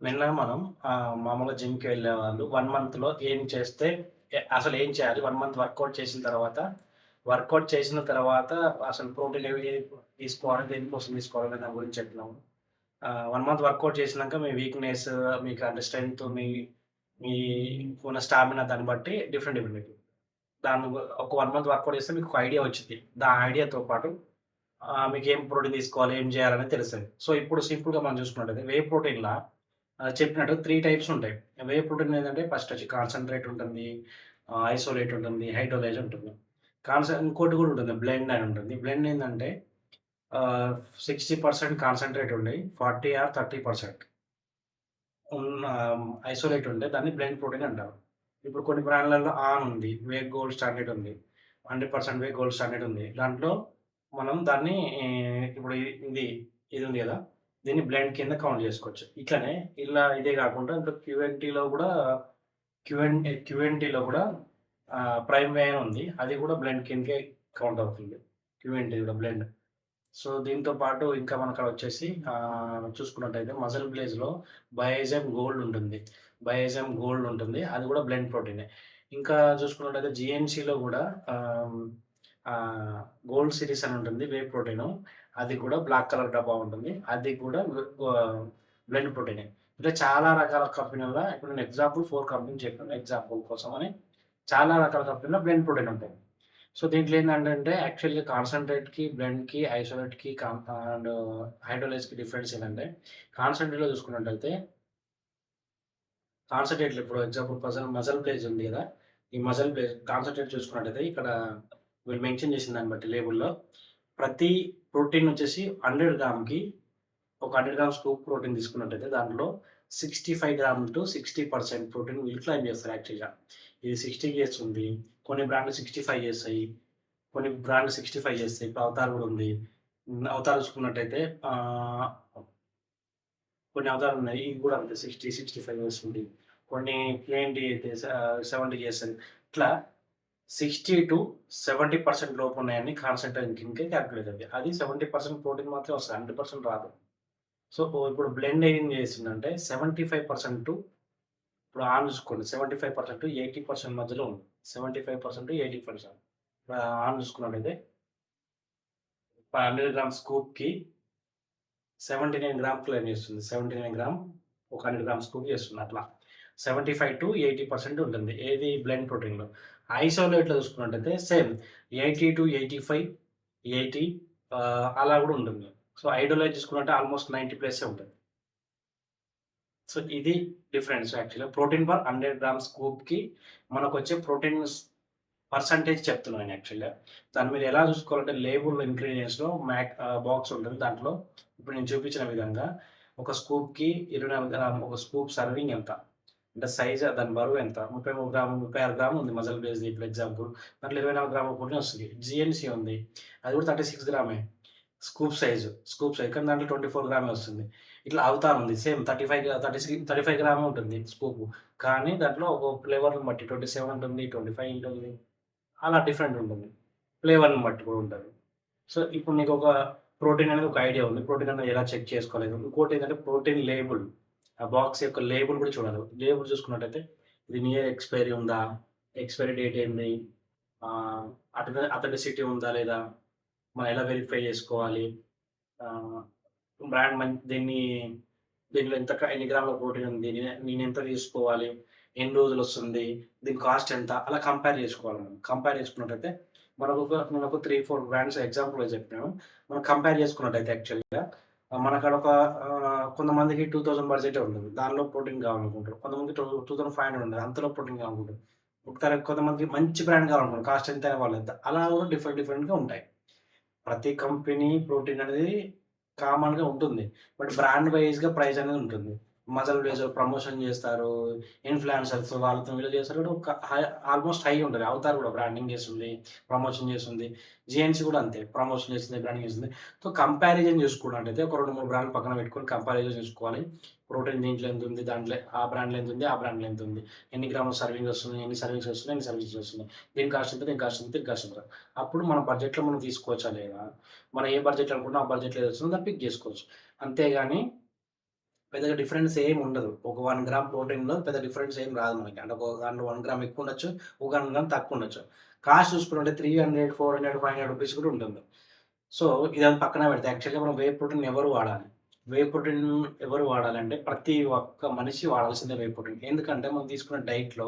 మెల్లగా మనం మామూలుగా జిమ్‌కి వెళ్ళేవాళ్ళు 1 మంత్‌లో ఏం చేస్తే అసలు ఏం చేయాలి? 1 మంత్ వర్కౌట్ చేసిన తర్వాత అసలు ప్రోటీన్ ఏవి తీసుకోవాలి? దేనికోసం తీసుకోవాలి? అనే దాని గురించి చెప్పినాము. 1 మంత్ వర్కౌట్ చేసినాక మీ వీక్‌నెస్ మీకు అంటే స్ట్రెంత్ మీ ఉన్న స్టామినా దాన్ని బట్టి డిఫరెంట్ డిఫరెంట్ అయితది. దాన్ని ఒక 1 మంత్ వర్కౌట్ చేస్తే మీకు ఒక ఐడియా వచ్చిద్ది. ఐడియాతో పాటు మీకేం ప్రోటీన్ తీసుకోవాలి? ఏం చేయాలనేది తెలుస్తది. సో, ఇప్పుడు సింపుల్‌గా మనం చూసుకున్నట్టయితే ప్రోటీన్‌లా చెప్పినట్టు 3 టైప్స్ ఉంటాయి. ప్రోటీన్ ఏందంటే ఫస్ట్ వచ్చి కాన్సంట్రేట్ ఉంటుంది. ఐసోలేట్ ఉంటుంది. హైడ్రోలైజ్ ఉంటుంది. ఇంకోటి కూడా ఉంటుంది. బ్లెండ్ అని ఉంటుంది. బ్లెండ్ ఏందంటే 60% కాన్సంట్రేట్ ఉండి 40 ఆర్ 30% ఉన్న ఐసోలేట్ ఉంటే దాన్ని బ్లెండ్ ప్రోటీన్ అంటారు. ఇప్పుడు కొన్ని బ్రాండ్‌లలో ఆన్ ఉంది. గోల్డ్ స్టాండర్డ్ ఉంది. 100% గోల్డ్ స్టాండర్డ్ ఉంది. దాంట్లో మనం దాన్ని ఇప్పుడు ఇది ఉంది గదా! దీన్ని బ్లెండ్ కింద కౌంట్ జేసుకోవచ్చు. ఇట్లనే ఇదే గాకుండా ఇప్పుడు క్యూఎన్‌టీలో గూడా ప్రైమ్ వే అని ఉంది. అది గూడా బ్లెండ్ కిందకే కౌంట్ అవుతుంది. క్యూఎన్‌టీ గూడా బ్లెండ్. సో, దీంతో పాటు ఇంకా మనకడొచ్చేసి చూసుకున్నట్టయితే మజిల్ బ్లేజ్‌లో బయోజెమ్ గోల్డ్ ఉంటుంది. అది గూడా బ్లెండ్ ప్రోటీనే. ఇంకా చూసుకున్నట్టయితే జీఎన్‌సీలో గూడా ఆహ్, ఆహ్, గోల్డ్ సిరీస్ అని ఉంటుంది ప్రోటీను. అది కూడా బ్లాక్ కలర్ డబ్బా ఉంటుంది. అది కూడా బ్లెండ్ ప్రోటీనే. ఇట్లా చాలా రకాల కంపెనీల్లో ఇప్పుడు నేను 4 కంపెనీలు చెప్పాను ఎగ్జాంపుల్ కోసమని. చాలా రకాల కంపెనీలో బ్లెండ్ ప్రోటీన్ ఉంటాయి. సో, దీంట్లో ఏందంటంటే యాక్చువల్‌గా కాన్సంట్రేట్‌కి, బ్లెండ్‌కి, ఐసోలేట్‌కి అండ్ హైడ్రోలైజ్‌కి డిఫరెన్స్ ఏందంటే కాన్సంట్రేట్‌లో చూసుకున్నట్టయితే కాన్సంట్రేట్‌లో ఇప్పుడు ఎగ్జాంపుల్ మజిల్ బ్లేజ్ ఉంది గదా! ఈ మజిల్ బ్లేజ్ కాన్సంట్రేట్ చూసుకున్నట్టయితే ఇక్కడ వీళ్ళు మెన్షన్ చేసిన దాన్ని బట్టి లేబుల్‌లో ప్రతి ప్రోటీన్ వచ్చేసి 100 గ్రామ్‌కి ఒక 100 గ్రామ్స్ ప్రోటీన్ తీసుకున్నట్టయితే దాంట్లో 65 గ్రామ్ టు 60% ప్రోటీన్ వీళ్ళు క్లెయిమ్ చేస్తారు యాక్చువల్‌గా. ఇది 60 చేస్తుంది. కొన్ని బ్రాండ్‌లు 65 చేస్తాయి. కొన్ని బ్రాండ్‌లు 65 చేస్తాయి. ఇప్పుడు అవతార్ గూడా ఉంది. అవతార్ చూసుకున్నట్టయితే కొన్ని అవతారాలు ఉన్నాయి. ఇవి గూడా అంతే 60, 65 చేస్తుంది. కొన్ని 20 అయితే 70 చేస్తది. ఇట్లా 60-70% లోపు ఉన్నాయన్నీ కాన్సంట్రేట్ కిందకే క్యాలిక్యులేట్ అవుతాయి. అది 70% ప్రోటీన్ మాత్రమే వస్తది. 100% రాదు. సో, ఇప్పుడు బ్లెండ్ ఏం చేసిందంటే 75% ఇప్పుడు చూసుకోండి 75%-80% మధ్యలో ఉంది. 75%-80% చూసుకున్నట్టయితే 100 గ్రామ్ స్కూప్‌కి 79 గ్రామ్ క్లెయిమ్ చేస్తుంది. 79 గ్రామ్ ఒక 100 గ్రామ్ స్కూప్ చేస్తుంది అట్లా. 75-80% ఉంటుంది. ఏది బ్లెండ్ ప్రోటీన్‌లో. ఐసోలేట్‌లో చూసుకున్నట్టయితే సేమ్ 80-85, 80 అలా గూడా ఉంటుంది. సో, ఐడోలైజ్ చూసుకున్నట్టే ఆల్‌మోస్ట్ 90 ప్లస్సే ఉంటది. సో, ఇది డిఫరెన్స్ యాక్చువల్‌గా. ప్రోటీన్ పర్ 100 గ్రామ్ స్కూప్‌కి మనకొచ్చే ప్రోటీన్స్ పర్సెంటేజ్ చెప్తున్నాను యాక్చువల్‌గా. దాన్ని మీరు ఎలా చూసుకోవాలంటే లేబుల్ ఇంగ్రీడియెంట్స్‌లో బాక్స్ ఉంటుంది. దాంట్లో ఇప్పుడు నేను చూపించిన విధంగా ఒక స్కూప్‌కి 24 గ్రాములు ఒక స్కూప్ సర్వింగ్ ఎంత? అంటే సైజ్ దాని బరువు ఎంత? 33 గ్రాములు, 36 గ్రాములు ఉంది మజిల్ బేస్‌ది ఇప్పుడు ఎగ్జాంపుల్. దాంట్లో 24 గ్రాముల ప్రోటీన్ వస్తది. జీఎన్సీ ఉంది. అది కూడా 36 గ్రామే. స్కూప్ సైజ్ కానీ దాంట్లో 24 గ్రామే వస్తుంది. ఇట్లా అవతార్ ఉంది. సేమ్ 35 గ్రామే ఉంటుంది స్కూపు. కానీ దాంట్లో ఒక ఫ్లేవర్‌ని బట్టి 27 ఉంటుంది, 25 ఉంటుంది. అలా డిఫరెంట్ ఉంటుంది. ఫ్లేవర్‌ని బట్టి కూడా ఉంటది. సో, ఇప్పుడు నీకొక ప్రోటీన్ అనేది ఒక ఐడియా ఉంది. ప్రోటీన్ అనేది ఎలా చెక్ చేసుకోలేదు. ఇంకోటేంటంటే ప్రోటీన్ లేబుల్. ఆ బాక్స్ యొక్క లేబుల్ కూడా చూడాలి. లేబుల్ చూసుకున్నట్టయితే ఇది నియర్ ఎక్స్‌పైరీ ఉందా? ఎక్స్‌పైరీ డేట్ ఏంది? ఆహ్, అథెంటిసిటీ ఉందా లేదా? మనం ఎలా వెరిఫై చేసుకోవాలి? ఆహ్, బ్రాండ్ దీంట్లో ఎన్ని గ్రాముల ప్రోటీన్ ఉంది? నేనెంత తీసుకోవాలి? ఎన్ని రోజులొస్తుంది? దీని కాస్ట్ ఎంత? అలా కంపేర్ చేసుకోవాలి మనం. కంపేర్ చేసుకున్నట్టయితే మనకొక 3, 4 బ్రాండ్స్ ఎగ్జాంపుల్‌గా చెప్పాను. మనం కంపేర్ చేసుకున్నట్టయితే యాక్చువల్‌గా మనకాడ కొంతమందికి 2000 బడ్జెటే ఉంటుంది. దానిలో ప్రోటీన్ కావాలనుకుంటారు. కొంతమందికి 2500 ఉంటది. అంతలో ప్రోటీన్ కావాలనుకుంటారు. కొంతమందికి మంచి బ్రాండ్ కావాలనుకుంటారు. కాస్ట్ ఎంతైనా పర్లేదు. అలా కూడా డిఫరెంట్‌గా ఉంటాయి. ప్రతి కంపెనీ ప్రోటీన్ అనేది కామన్‌గా ఉంటుంది. బట్ బ్రాండ్ వైస్‌గా ప్రైస్ అనేది ఉంటుంది. మజల్ బేస్‌లో ప్రమోషన్ చేస్తారు. ఇన్‌ఫ్లుయెన్సర్స్ వాళ్ళతో వీళ్ళు చేస్తారు. ఒక ఆల్‌మోస్ట్ హై ఉంటది. అవతార్ కూడా బ్రాండింగ్ చేస్తుంది. ప్రమోషన్ చేస్తుంది. జీఎన్సీ కూడా అంతే. ప్రమోషన్ చేస్తుంది. బ్రాండింగ్ చేస్తుంది. సో, కంపారిజన్ చూసుకున్నట్టయితే ఒక 2, 3 బ్రాండ్‌లు పక్కన పెట్టుకొని కంపారిజన్ చూసుకోవాలి. ప్రోటీన్ దీంట్లో ఎంతుంది? దాంట్లో ఆ బ్రాండ్‌లో ఎంతుంది? ఆ బ్రాండ్‌లో ఎంతుంది? ఎన్ని గ్రాముల సర్వింగ్ వస్తుంది? ఎన్ని సర్వింగ్స్ వస్తున్నాయి? ఎన్ని సర్వింగ్స్ వస్తున్నాయి? దీని కాస్ట్ ఎంత? దీని కాస్ట్ ఎంత? దీని కాస్ట్ ఎంత? అప్పుడు మన బడ్జెట్‌లో మనం తీసుకోవచ్చా లేదా? మనం ఏ బడ్జెట్ అనుకున్నామో ఆ బడ్జెట్‌లో ఏదొస్తుందో దాన్ని పిక్ జేసుకోవచ్చు. అంతేగాని పెద్దగా డిఫరెన్స్ ఏమి ఉండదు. ఒక 1 గ్రామ్ ప్రోటీన్‌లో పెద్ద డిఫరెన్స్ ఏం రాదు మనకి. అంటే ఒక దాంట్లో 1 గ్రామ్ ఎక్కువ ఉండొచ్చు, ఒక 1 గ్రామ్ తక్కువ ఉండొచ్చు. కాస్ట్ చూసుకుంటే 300, 400, 500 రూపీస్ కూడా ఉంటుంది. సో, ఇదంతా పక్కన పెడితే యాక్చువల్‌గా మనం వే ప్రోటీన్ ఎవరు వాడాలి? వే ప్రోటీన్ ఎవరు వాడాలంటే ప్రతి ఒక్క మనిషి వాడాల్సిందే వే ప్రోటీన్. ఎందుకంటే మనం తీసుకున్న డైట్‌లో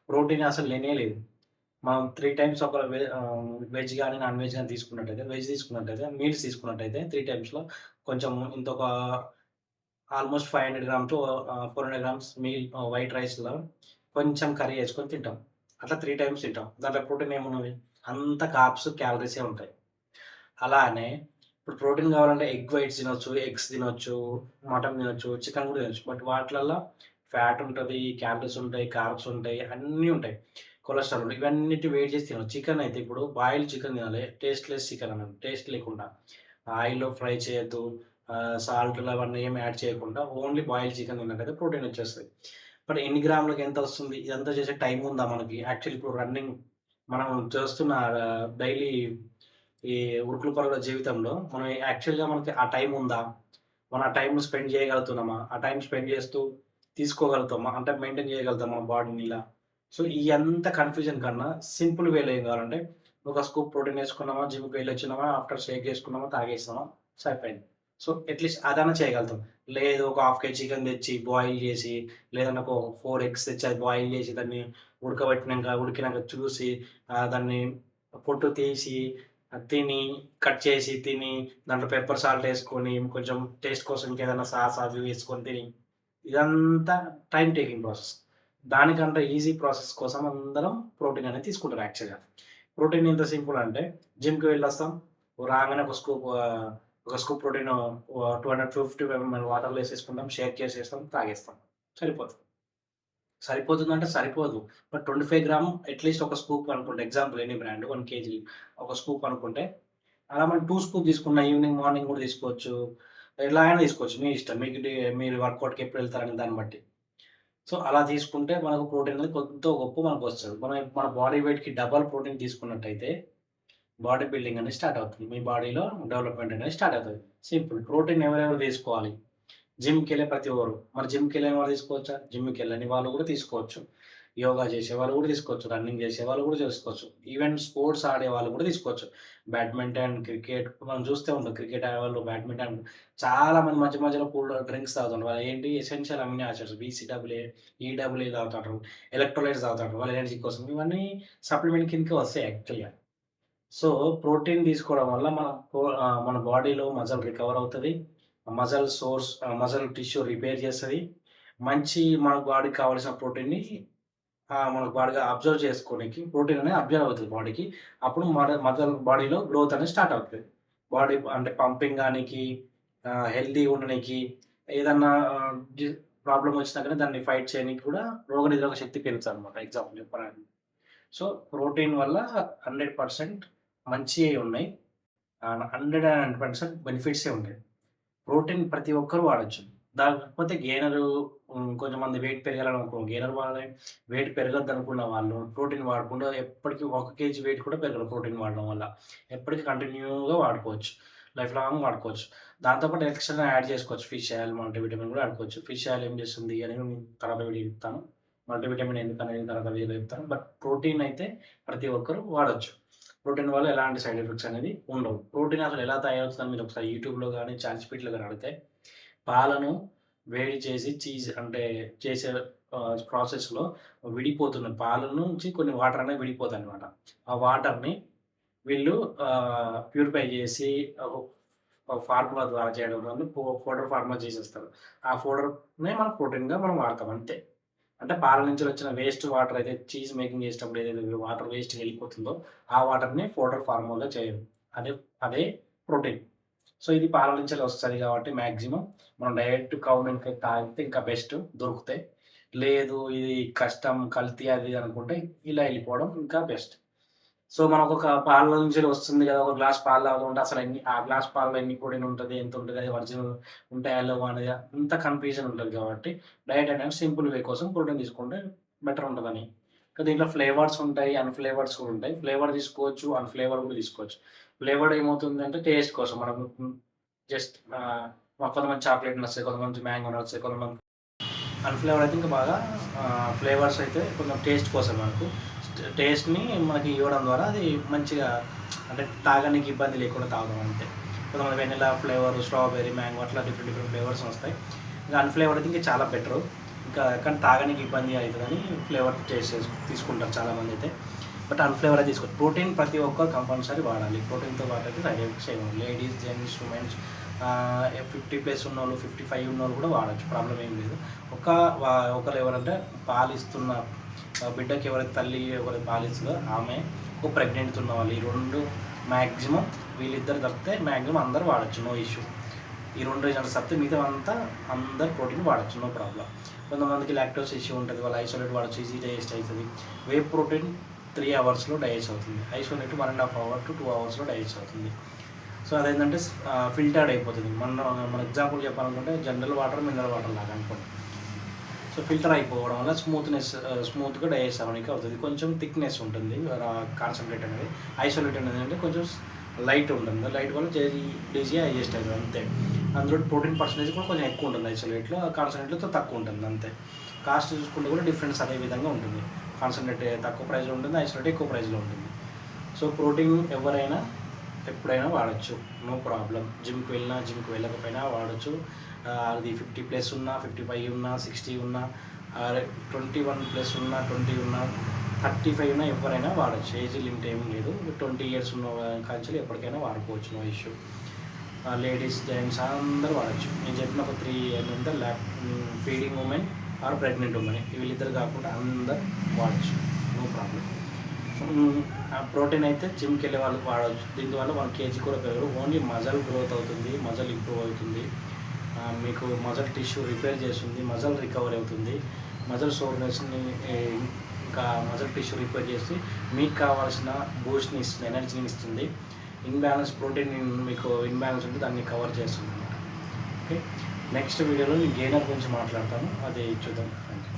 ప్రోటీన్ అసలు లేనే లేదు. మనం 3 టైమ్స్ వెజ్ గాని, నాన్ వెజ్ గాని తీసుకున్నట్టయితే, వెజ్ తీసుకున్నట్టయితే, మీల్స్ తీసుకున్నట్టయితే 3 టైమ్స్‌లో కొంచెం ఇంకొక almost 500 grams to 400 grams white రైస్‌లో కొంచెం కర్రీ యేసుకొని తింటాం. అట్లా 3 టైమ్స్ తింటాం. దాంట్లో ప్రోటీన్ ఏమున్నది? అంతా కార్బ్స్, క్యాలరీసే ఉంటాయి. అలానే ఇప్పుడు ప్రోటీన్ కావాలంటే ఎగ్ వైట్స్ తినొచ్చు, ఎగ్స్ తినొచ్చు, మటన్ తినొచ్చు, చికెన్ కూడా తినొచ్చు. బట్ వాటిలల్ల ఫ్యాట్ ఉంటది, క్యాలరీస్ ఉంటాయి, కార్బ్స్ ఉంటాయి, అన్నీ ఉంటాయి. కొలెస్ట్రాల్ ఉంటాయి. ఇవన్నిటి వెయిట్ చేసి తినొచ్చు. చికెన్ అయితే ఇప్పుడు బాయిల్డ్ చికెన్ తినాలి. టేస్ట్‌లెస్ చికెన్ అన్నట్టు. టేస్ట్ లేకుండా. ఆయిల్‌లో ఫ్రై చేయొద్దు. సాల్ట్‌లు అవన్నీ ఏమి యాడ్ చేయకుండా ఓన్లీ బాయిల్డ్ చికెన్ తిన్నట్టయితే ప్రోటీన్ వచ్చేస్తది. బట్ ఎన్ని గ్రాములకి ఎంతొస్తుంది? ఇదంతా చేసే టైం ఉందా మనకి? యాక్చువల్లీ ఇప్పుడు రన్నింగ్ మనం చేస్తున్న డైలీ ఈ ఉరుకులు పరుగుల జీవితంలో మనం యాక్చువల్‌గా మనకి ఆ టైం ఉందా? మనం ఆ టైమ్‌ని స్పెండ్ చేయగలుగుతున్నామా? ఆ టైమ్ స్పెండ్ చేస్తూ తీసుకోగలుగుతామా? అంటే మెయింటైన్ చేయగలుగుతామా బాడీని ఇలా? సో, ఈ అంత కన్‌ఫ్యూజన్ కన్నా సింపుల్ వేలో ఏం కావాలంటే ఒక స్కూప్ ప్రోటీన్ ఏసుకున్నామా, జిమ్‌కి వెళ్ళొచ్చినామా, ఆఫ్టర్ షేక్ చేసుకున్నామా, తాగేసామా సరిపోయింది. సో, అట్‌లీస్ట్ అదన్నా చేయగలుగుతాం. లేదు ఒక హాఫ్ కేజీ చికెన్ తెచ్చి బాయిల్ చేసి, లేదంటే ఒక 4 ఎగ్స్ తెచ్చి అది బాయిల్ చేసి దాన్ని ఉడికినాక చూసి దాన్ని పొట్టు తీసి తిని, కట్ చేసి తిని, దాంట్లో పెప్పర్ సాల్ట్ ఏసుకొని, కొంచెం టేస్ట్ కోసం ఇంకేదైనా సాస్ అవి వేసుకొని తిని, ఇదంతా టైమ్ టేకింగ్ ప్రాసెస్. దానికంటే ఈజీ ప్రాసెస్ కోసం అందరం ప్రోటీన్ అనేది తీసుకుంటారు యాక్చువల్‌గా. ప్రోటీన్ ఎంత సింపుల్ అంటే జిమ్‌కి వెళ్ళొస్తాం. రాంగానే ఒక స్కూప్ ప్రోటీన్ 250 ఎంఎల్ వాటర్‌లో ఏసేసుకుంటాం. షేక్ చేసేస్తాం. తాగేస్తాం. సరిపోతుంది. సరిపోతుందంటే సరిపోదు. బట్ 25 గ్రామ్ అట్‌లీస్ట్ ఒక స్కూప్ అనుకుంటే ఎగ్జాంపుల్ ఎనీ బ్రాండ్ 1 కేజీ ఒక స్కూప్ అనుకుంటే అలా మనం 2 స్కూప్ తీసుకున్న ఈవినింగ్, మార్నింగ్ గూడా తీసుకోవచ్చు. ఎలా అయినా తీసుకోవచ్చు. మీ ఇష్టం. మీరు వర్కౌట్‌కి ఎప్పుడు వెళ్తారనే దాన్ని బట్టి. సో, అలా తీసుకుంటే మనకు ప్రోటీన్ అనేది కొద్దో గొప్పో మనకొస్తది. మన బాడీ వెయిట్‌కి డబల్ ప్రోటీన్ తీసుకున్నట్టయితే బాడీ బిల్డింగ్ అనేది స్టార్ట్ అవుతుంది. మీ బాడీలో డెవలప్‌మెంట్ అనేది స్టార్ట్ అవుతది. సింపుల్. ప్రోటీన్ ఎవరెవరు తీసుకోవాలి? జిమ్‌కెళ్ళే ప్రతి ఒక్కరు. మరి జిమ్‌కెళ్ళని వాళ్ళు తీసుకోవచ్చా? జిమ్‌కెళ్ళని వాళ్ళు కూడా తీసుకోవచ్చు. యోగా చేసేవాళ్ళు కూడా తీసుకోవచ్చు. రన్నింగ్ చేసేవాళ్ళు కూడా చేసుకోవచ్చు. ఈవెన్ స్పోర్ట్స్ ఆడేవాళ్ళు కూడా తీసుకోవచ్చు. బ్యాడ్మింటన్, క్రికెట్ మనం చూస్తే ఉంటాం. క్రికెట్ ఆడేవాళ్ళు, బ్యాడ్మింటన్ చాలా మంది మధ్య మధ్యలో కూల్ డ్రింక్స్ తాగుతుంటారు. వాళ్ళేంటి essential amino acids B C W A, E W A తాగుతుంటారు. ఎలక్ట్రోలైట్స్ తాగుతుంటారు. వాళ్ళ ఎనర్జీ కోసం. ఇవన్నీ సప్లిమెంట్ కిందకే వస్తాయి యాక్చువల్‌గా. సో, ప్రోటీన్ తీసుకోవడం వల్ల మన బాడీలో మజిల్ రికవర్ అవుతది. మజిల్ టిష్యూ రిపేర్ చేస్తది. మన బాడీకి కావాల్సిన ప్రోటీన్‌ని మనకు బాడీగా అబ్జర్వ్ చేసుకోనికి ప్రోటీన్ అనేది అబ్జర్వ్ అవుతది బాడీకి. అప్పుడు మజిల్ బాడీలో గ్రోత్ అనేది స్టార్ట్ అవుతది. బాడీ అంటే పంపింగ్ గానికి, హెల్తీగా ఉండనికి, ఏదన్నా ప్రాబ్లమ్ వచ్చినా గాని దాన్ని ఫైట్ చేయనికి కూడా రోగనిరోధక శక్తి పెరుగుతదనమాట ఎగ్జాంపుల్ చెప్పాలంటే. సో, ప్రోటీన్ వల్ల 100% మంచియే ఉన్నాయి. 100% బెనిఫిట్సే ఉన్నాయి. ప్రోటీన్ ప్రతి ఒక్కరు వాడొచ్చు. కాకపోతే కొంచెంమంది వెయిట్ పెరగాలనుకో గెయినర్ వాడాలి. వెయిట్ పెరగొద్దనుకున్న వాళ్ళు ప్రోటీన్ వాడకుండా ఎప్పటికి 1 కేజీ వెయిట్ కూడా పెరగరు ప్రోటీన్ వాడడం వల్ల. ఎప్పటికి కంటిన్యూగా వాడుకోవచ్చు. లైఫ్ లాంగ్ వాడుకోవచ్చు. దాంతో పాటు ఎక్స్ట్రా యాడ్ చేసుకోవచ్చు. ఫిష్ ఆయిల్, మల్టీవిటమిన్ కూడా వాడుకోవచ్చు. ఫిష్ ఆయిల్ ఏం చేస్తుంది అనేది నేను తర్వాత వీడియో చెప్తాను. మల్టీవిటమిన్ ఎందుకనేది తర్వాత వీడియోలో చెప్తాను. బట్ ప్రోటీన్ అయితే ప్రతి ఒక్కరు వాడొచ్చు. ప్రోటీన్ వల్ల ఎలాంటి సైడ్ ఎఫెక్ట్స్ అనేది ఉండవు. ప్రోటీన్ అసలు ఎలా తయారవుతుందని మీరు ఒకసారి యూట్యూబ్‌లో గాని, చాట్‌జీపీటీలో గాని అడిగితే పాలను వేడి చేసి అంటే చేసే ప్రాసెస్‌లో విడిపోతున్న పాల నుంచి కొన్ని వాటర్ అనేవి విడిపోతాయన్నమాట. ఆ వాటర్‌ని వీళ్ళు ప్యూరిఫై చేసి ఒక ఫార్ములా ద్వారా చేయడం వల్ల పౌడర్ ఫార్ములా చేసేస్తారు. ఆ పౌడర్‌నే మనం ప్రోటీన్‌గా మనం వాడతాం అంతే. అంటే పాల నుంచి వచ్చిన వేస్ట్ వాటర్ అయితే చీజ్ మేకింగ్ చేసేటప్పుడు ఏదైతే వాటర్ వేస్ట్ వెళ్ళిపోతుందో, ఆ వాటర్‌ని పౌడర్ ఫార్ములా చేయరు. అదే అదే ప్రోటీన్. సో, ఇది పాల నుంచెల్లి వస్తది కాబట్టి మాక్సిమం మనం డైరెక్ట్ కౌ మిల్క్ తాగితే ఇంకా బెస్ట్ దొరుకుతాయి. లేదు ఇది కష్టం, కల్తీ అది ఇది అనుకుంటే ఇలా ఎళ్ళిపోవడం ఇంకా బెస్ట్. సో, మనకొక పాల నుంచెల్లి వస్తుంది గదా! ఒక గ్లాస్ పాలు తాగుతుంటే ఆ గ్లాస్ పాలలో ఎన్ని ప్రోటీన్ ఉంటది? ఎంత ఉంటది? అది ఒరిజినల్ ఉంటాయా? లేవా? అనేది అంత కన్‌ఫ్యూజన్ ఉంటది కాబట్టి డైట్ అనేది సింపుల్ వే కోసం ప్రోటీన్ తీసుకుంటే బెటర్ ఉంటదని. దీంట్లో ఫ్లేవర్స్ ఉంటాయి. అన్‌ఫ్లేవర్స్ కూడా ఉంటాయి. ఫ్లేవర్ తీసుకోవచ్చు. అన్‌ఫ్లేవర్ కూడా తీసుకోవచ్చు. ఫ్లేవర్డ్ ఏమవుతుందంటే టేస్ట్ కోసం మనం జస్ట్ కొంతమంది చాక్లేట్ నచ్చుతాయి, కొంతమంది మ్యాంగో నచ్చుతాయి, కొంతమంది అన్‌ఫ్లేవర్డ్ అయితే ఇంకా బాగా ఫ్లేవర్స్ అయితే కొంచెం టేస్ట్ కోసం మనకు టేస్ట్‌ని మనకి ఇవ్వడం ద్వారా అది మంచిగా అంటే తాగడానికి ఇబ్బంది లేకుండా తాగుతాం అంతే. కొంతమంది వెనిలా ఫ్లేవర్, స్ట్రాబెర్రీ, మ్యాంగో అట్లా డిఫరెంట్ డిఫరెంట్ ఫ్లేవర్స్ వస్తాయి. ఇంకా అన్‌ఫ్లేవర్డ్ అయితే ఇంకా చాలా బెటరు. ఇంకా కానీ తాగడానికి ఇబ్బంది అవుతుందని ఫ్లేవర్ తీసుకుంటారు చాలామంది అయితే. బట్ అన్‌ఫ్లేవర్డ్ అయితే తీసుకోవచ్చు. ప్రోటీన్ ప్రతి ఒక్కరు కంపల్సరీ వాడాలి. ప్రోటీన్‌తో పాటు అయితే డైరెక్ట్ చేయమని లేడీస్, జెంట్స్, ఉమెన్స్ 50+ ఉన్నోళ్ళు, 55 ఉన్నోళ్ళు కూడా వాడచ్చు. ప్రాబ్లమ్ ఏం లేదు. ఒకరు ఎవరంటే పాలిస్తున్న బిడ్డకి ఎవరైతే తల్లి ఎవరైతే పాలిస్తుందో ఆమె, ప్రెగ్నెంట్ ఉన్న వాళ్ళు, ఈ 2 మ్యాక్సిమం వీళ్ళిద్దరు తప్పితే మ్యాక్సిమం అందరూ వాడచ్చు, నో ఇష్యూ. ఈ 2 రీజన్స్ తప్పితే మిగతా అంతా అందరు ప్రోటీన్ వాడచ్చు, నో ప్రాబ్లం. కొంతమందికి లాక్టోస్ ఇష్యూ ఉంటుంది, వాళ్ళు ఐసోలేట్ వాడచ్చు, ఈజీ డైజెస్ట్ అవుతుంది. వే ప్రోటీన్ 3 అవర్స్లో డైజెస్ట్ అవుతుంది, ఐసోలేట్ 1.5 అవర్ టు 2 అవర్స్లో డైజెస్ట్ అవుతుంది. సో అదేంటంటే ఫిల్టర్డ్ అయిపోతుంది. మన ఎగ్జాంపుల్ చెప్పాలనుకుంటే జనరల్ వాటర్, మినరల్ వాటర్ లాగా అనుకోండి. సో ఫిల్టర్ అయిపోవడం వల్ల స్మూత్గా డైజెస్ట్ అవ్వడానికి అవుతుంది. కొంచెం థిక్నెస్ ఉంటుంది కాన్సన్ట్రేట్ అనేది. ఐసోలేట్ అనేది అంటే కొంచెం లైట్ ఉంటుంది, లైట్ వల్ల ఈజీగా డైజెస్ట్ అవుతుంది అంతే. అందులో ప్రోటీన్ పర్సెంటేజ్ కూడా కొంచెం ఎక్కువ ఉంటుంది ఐసోలేట్లో, కాన్సన్ట్రేట్లో తక్కువ ఉంటుంది అంతే. కాస్ట్ చూసుకుంటే కూడా డిఫరెన్స్ అదే విధంగా ఉంటుంది. కాన్సన్ట్రేట్ తక్కువ ప్రైస్లో ఉంటుంది, ఐసోలేట్ ఎక్కువ ప్రైస్లో ఉంటుంది. సో ప్రోటీన్ ఎవరైనా ఎప్పుడైనా వాడచ్చు, నో ప్రాబ్లం. జిమ్కి వెళ్ళినా, జిమ్కి వెళ్ళకపోయినా వాడచ్చు. అది 50+ ఉన్నా, 55 ఉన్నా, 60 ఉన్నా, 21+ ఉన్నా, 20 ఉన్నా, 35 ఉన్నా ఎవరైనా వాడచ్చు. ఏజ్ లిమిట్ ఏం లేదు. 20 ఇయర్స్ ఉన్న కాంచెలు ఎప్పటికైనా వాడుకోవచ్చు, నో ఇష్యూ. లేడీస్, జెంట్స్ అందరూ వాడచ్చు. నేను చెప్పిన ఒక 3 ఏంటంటే feeding women or pregnant women, వీళ్ళిద్దరు కాకుండా అందరు వాడచ్చు, నో ప్రాబ్లం. ప్రోటీన్ అయితే జిమ్కి వెళ్ళే వాళ్ళు వాడవచ్చు. దీనివల్ల 1 kg కూడా పెరగదు. ఓన్లీ మజల్ గ్రోత్ అవుతుంది, మజల్ ఇంప్రూవ్ అవుతుంది, మీకు మజల్ టిష్యూ రిపేర్ చేస్తుంది, మజల్ రికవరీ అవుతుంది, మజల్ సోర్నెస్ని ఇంకా మజల్ టిష్యూ రిపేర్ చేసి మీకు కావాల్సిన బూస్ట్ని ఇస్తుంది, ఎనర్జీని ఇస్తుంది. ప్రోటీన్ మీకు ఇన్బ్యాలెన్స్ ఉంటే దాన్ని కవర్ చేస్తుంది అన్నమాట. ఓకే, నెక్స్ట్ వీడియోలో నేను గెయినర్ గురించి మాట్లాడతాను, అది చూద్దాం. Thank you.